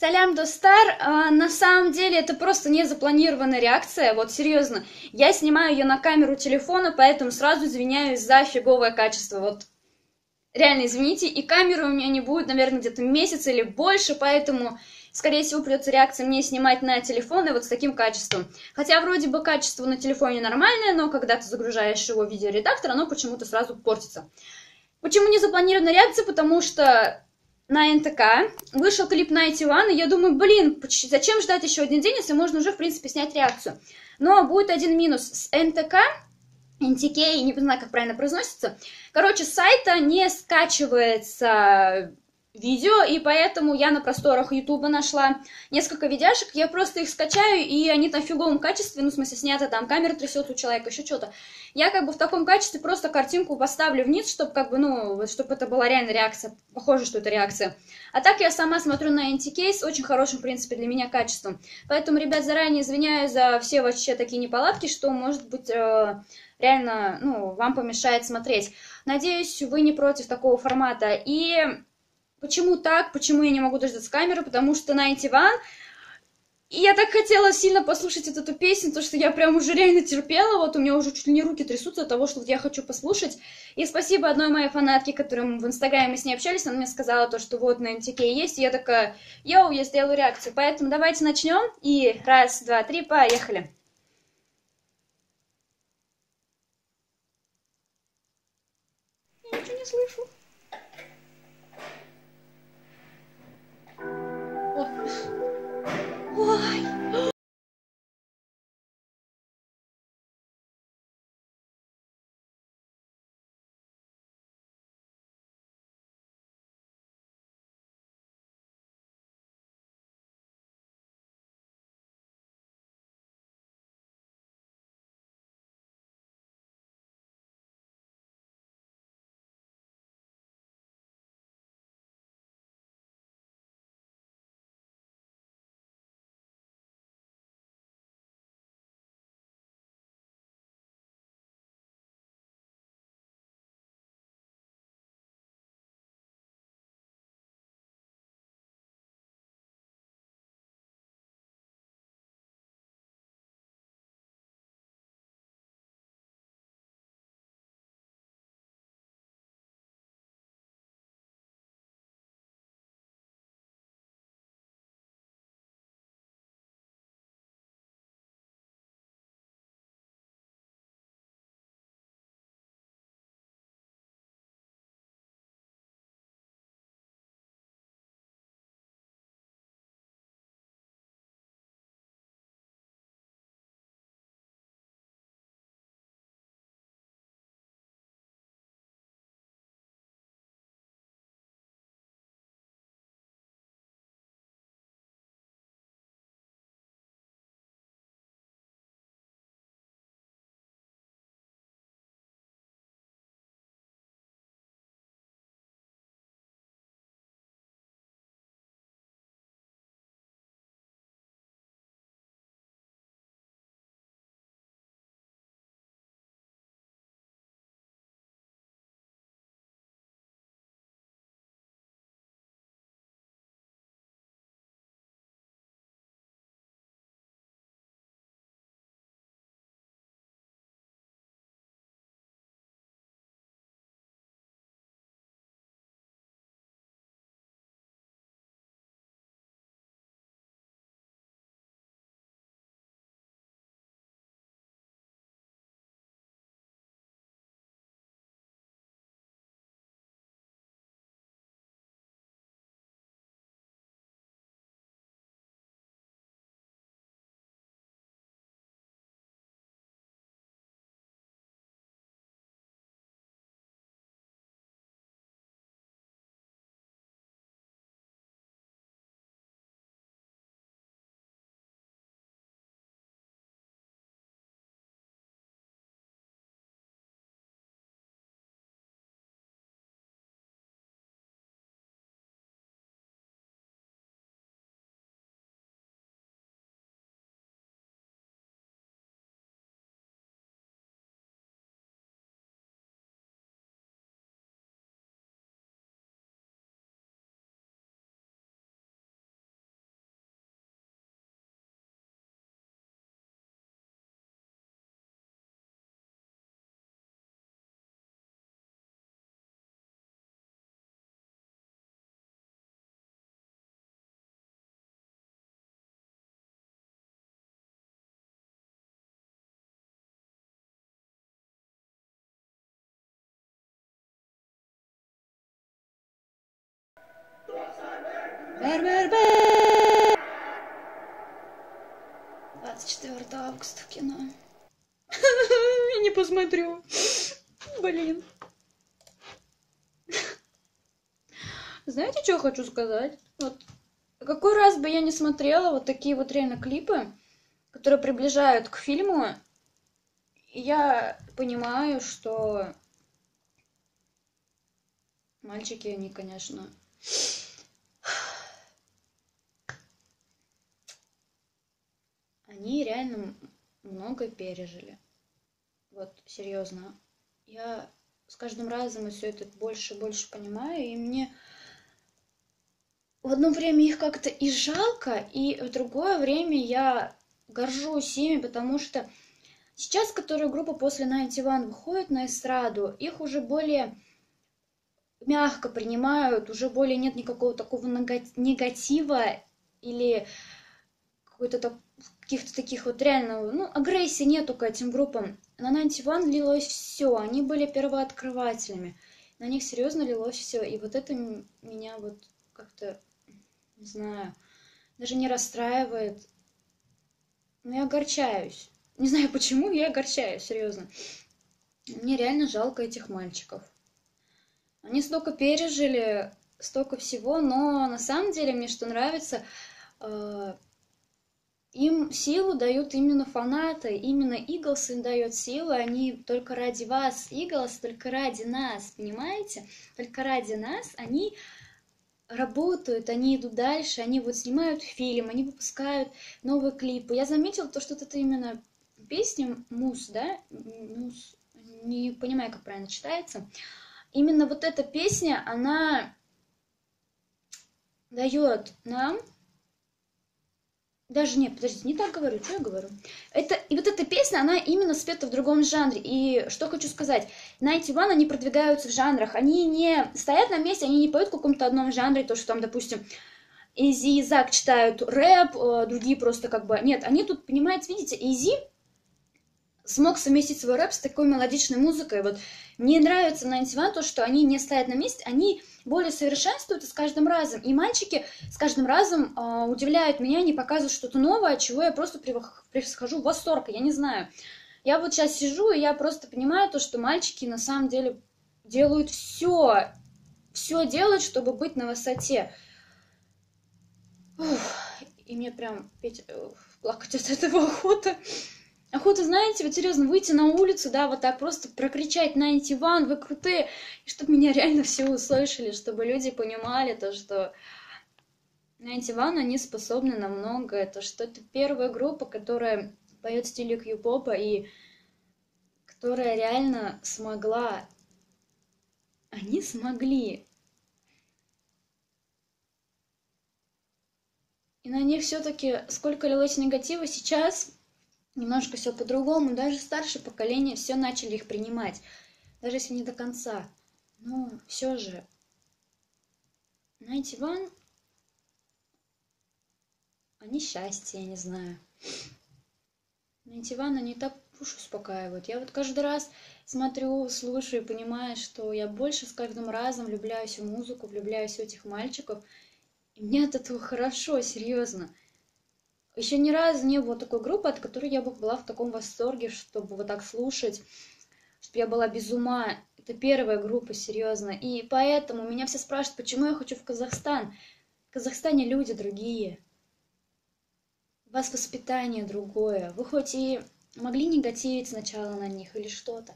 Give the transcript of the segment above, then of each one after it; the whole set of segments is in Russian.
Салям, Достар. На самом деле это просто незапланированная реакция, вот серьезно. Я снимаю ее на камеру телефона, поэтому сразу извиняюсь за фиговое качество. Вот реально извините, и камеры у меня не будет, наверное, где-то месяц или больше, поэтому, скорее всего, придется реакция мне снимать на телефон и вот с таким качеством. Хотя вроде бы качество на телефоне нормальное, но когда ты загружаешь его в видеоредактор, оно почему-то сразу портится. Почему не запланирована реакция? Потому что на НТК вышел клип Найти One, и я думаю, блин, зачем ждать еще один день, если можно уже, в принципе, снять реакцию. Но будет один минус с НТК, NTK, не знаю, как правильно произносится. Короче, с сайта не скачивается видео, и поэтому я на просторах Ютуба нашла несколько видяшек, я просто их скачаю, и они там в фиговом качестве, ну, в смысле, снято, там камера трясет у человека, еще что-то. Я как бы в таком качестве просто картинку поставлю вниз, чтобы как бы, ну, чтобы это была реально реакция, похоже, что это реакция. А так я сама смотрю на NTK с очень хорошим, в принципе, для меня качеством. Поэтому, ребят, заранее извиняюсь за все вообще такие неполадки, что, может быть, реально, ну, вам помешает смотреть. Надеюсь, вы не против такого формата. И почему так? Почему я не могу дождаться камеры? Потому что 91. И я так хотела сильно послушать эту песню, то что я прям уже реально терпела, вот у меня уже чуть ли не руки трясутся от того, что вот я хочу послушать. И спасибо одной моей фанатке, которой в Инстаграме мы с ней общались, она мне сказала то, что вот на МТК есть, и я такая, йоу, я сделаю реакцию. Поэтому давайте начнем, и раз, два, три, поехали. Я ничего не слышу. Ой. Бер-бер-бер! 24 августа в кино. Я не посмотрю. Блин. Знаете, что я хочу сказать? Вот какой раз бы я не смотрела вот такие вот реально клипы, которые приближают к фильму, и я понимаю, что мальчики, они, конечно, они реально много пережили. Вот, серьезно. Я с каждым разом все это больше и больше понимаю, и мне в одно время их как-то и жалко, и в другое время я горжусь ими, потому что сейчас, которые группа после 91 выходит на эстраду, их уже более мягко принимают, уже более нет никакого такого негатива или каких-то таких вот реально, ну, агрессии нету к этим группам. На 91 лилось все, они были первооткрывателями, на них серьезно лилось все, и вот это меня вот как-то, не знаю, даже не расстраивает, но я огорчаюсь. Не знаю почему, я огорчаюсь, серьезно. Мне реально жалко этих мальчиков. Они столько пережили, столько всего, но на самом деле мне что нравится, им силу дают именно фанаты, именно Иглс им дает силу, они только ради вас, Иглс, только ради нас, понимаете? Только ради нас они работают, они идут дальше, они вот снимают фильм, они выпускают новые клипы. Я заметила то, что это именно песня Мус, да? Мус, не понимаю, как правильно читается. Именно вот эта песня, она дает нам... Даже нет, подождите, не так говорю, что я говорю? И вот эта песня, она именно спета в другом жанре. И что хочу сказать, 91 они продвигаются в жанрах, они не стоят на месте, они не поют в каком-то одном жанре, то, что там, допустим, Изи и Зак читают рэп, другие просто как бы... Нет, они тут, понимаете, видите, Изи смог совместить свой рэп с такой мелодичной музыкой. Вот мне нравится на 91 то, что они не стоят на месте, они более совершенствуются с каждым разом. И мальчики с каждым разом удивляют меня, не показывают что-то новое, от чего я просто прихожу в восторг, я не знаю. Я вот сейчас сижу, и я просто понимаю то, что мальчики на самом деле делают все делают, чтобы быть на высоте. И мне прям плакать от этого охота. Охота, знаете, вот серьезно, выйти на улицу, да, вот так просто прокричать 91, вы крутые, и чтобы меня реально все услышали, чтобы люди понимали то, что 91, они способны на многое, то, что это первая группа, которая поет в стиле кью-попа и которая реально смогла, они смогли. И на них все-таки сколько лилось негатива сейчас... Немножко все по-другому, даже старшее поколение все начали их принимать, даже если не до конца. Но все же, 91, они счастье, я не знаю. 91, они так душу успокаивают. Я вот каждый раз смотрю, слушаю и понимаю, что я больше с каждым разом влюбляюсь в музыку, влюбляюсь в этих мальчиков. И мне от этого хорошо, серьезно. Еще ни разу не было такой группы, от которой я бы была в таком восторге, чтобы вот так слушать, чтобы я была без ума. Это первая группа, серьезно. И поэтому меня все спрашивают, почему я хочу в Казахстан. В Казахстане люди другие. У вас воспитание другое. Вы хоть и могли негативить сначала на них или что-то,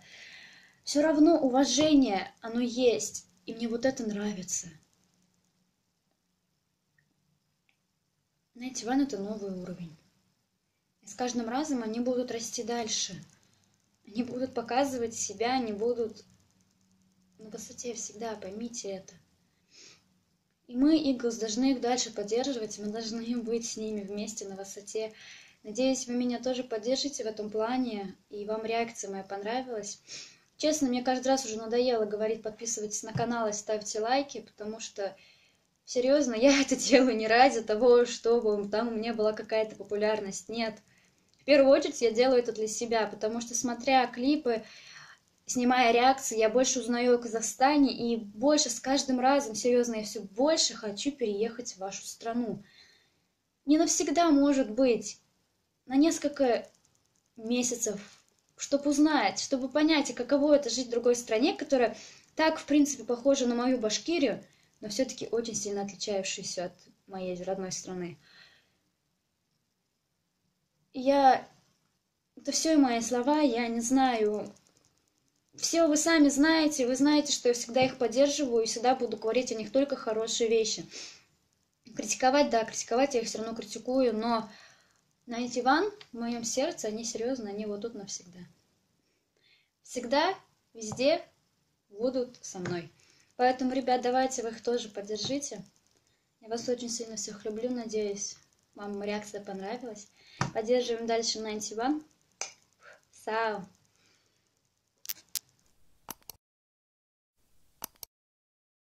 все равно уважение, оно есть. И мне вот это нравится. Знаете, Ван — это новый уровень. И с каждым разом они будут расти дальше. Они будут показывать себя, они будут на высоте всегда, поймите это. И мы, Иглс, должны их дальше поддерживать, мы должны быть с ними вместе на высоте. Надеюсь, вы меня тоже поддержите в этом плане, и вам реакция моя понравилась. Честно, мне каждый раз уже надоело говорить, подписывайтесь на канал и ставьте лайки, потому что... Серьезно, я это делаю не ради того, чтобы там у меня была какая-то популярность. Нет. В первую очередь я делаю это для себя, потому что, смотря клипы снимая реакции, я больше узнаю о Казахстане, и больше с каждым разом, серьезно, я все больше хочу переехать в вашу страну. Не навсегда, может быть, на несколько месяцев, чтобы узнать, чтобы понять, каково это жить в другой стране, которая так, в принципе, похожа на мою Башкирию, но все-таки очень сильно отличающаяся от моей родной страны. Это все мои слова, я не знаю. Все вы сами знаете, вы знаете, что я всегда их поддерживаю и всегда буду говорить о них только хорошие вещи. Критиковать, да, критиковать я их все равно критикую, но Найти Ван в моем сердце, они серьезно, они вот тут навсегда. Всегда, везде будут со мной. Поэтому, ребят, давайте вы их тоже поддержите. Я вас очень сильно всех люблю, надеюсь, вам реакция понравилась. Поддерживаем дальше 91. Сау!